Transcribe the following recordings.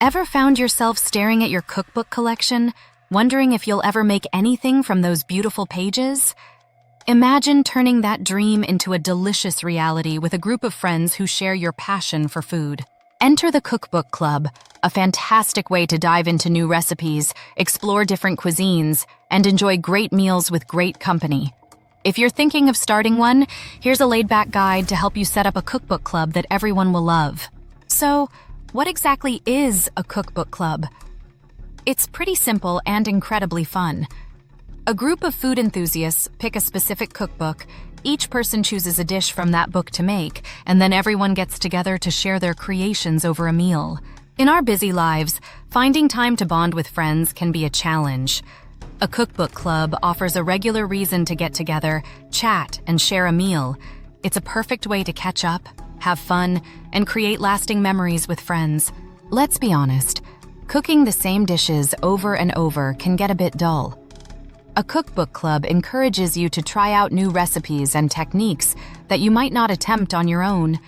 Ever found yourself staring at your cookbook collection, wondering if you'll ever make anything from those beautiful pages? Imagine turning that dream into a delicious reality with a group of friends who share your passion for food. Enter the Cookbook Club, a fantastic way to dive into new recipes, explore different cuisines, and enjoy great meals with great company. If you're thinking of starting one, here's a laid-back guide to help you set up a cookbook club that everyone will love. So, what exactly is a cookbook club? It's pretty simple and incredibly fun. A group of food enthusiasts pick a specific cookbook. Each person chooses a dish from that book to make, and then everyone gets together to share their creations over a meal. In our busy lives, finding time to bond with friends can be a challenge. A cookbook club offers a regular reason to get together, chat, and share a meal. It's a perfect way to catch up, have fun, and create lasting memories with friends. Let's be honest, cooking the same dishes over and over can get a bit dull. A cookbook club encourages you to try out new recipes and techniques that you might not attempt on your own.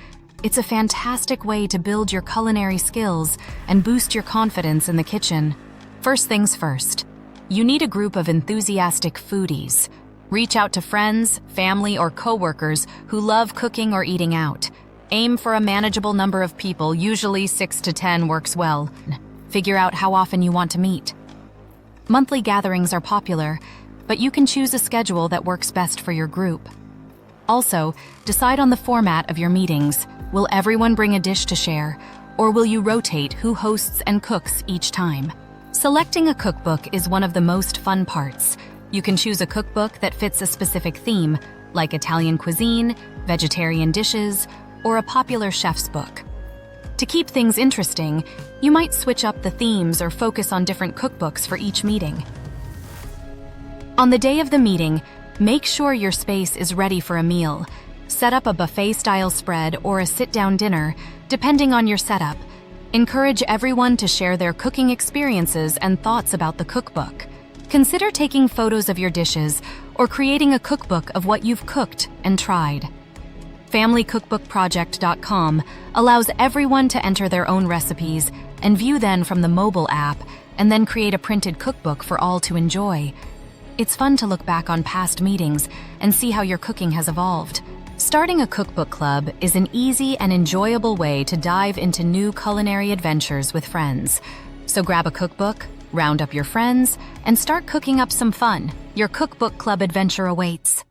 It's a fantastic way to build your culinary skills and boost your confidence in the kitchen. First things first, you need a group of enthusiastic foodies. Reach out to friends, family, or coworkers who love cooking or eating out. Aim for a manageable number of people, usually 6 to 10 works well. Figure out how often you want to meet. Monthly gatherings are popular, but you can choose a schedule that works best for your group. Also, decide on the format of your meetings. Will everyone bring a dish to share, or will you rotate who hosts and cooks each time? Selecting a cookbook is one of the most fun parts. You can choose a cookbook that fits a specific theme, like Italian cuisine, vegetarian dishes, or a popular chef's book. To keep things interesting, you might switch up the themes or focus on different cookbooks for each meeting. On the day of the meeting, make sure your space is ready for a meal. Set up a buffet-style spread or a sit-down dinner, depending on your setup. Encourage everyone to share their cooking experiences and thoughts about the cookbook. Consider taking photos of your dishes or creating a cookbook of what you've cooked and tried. FamilyCookbookProject.com allows everyone to enter their own recipes and view them from the mobile app, and then create a printed cookbook for all to enjoy. It's fun to look back on past meetings and see how your cooking has evolved. Starting a cookbook club is an easy and enjoyable way to dive into new culinary adventures with friends. So grab a cookbook, round up your friends, and start cooking up some fun. Your cookbook club adventure awaits.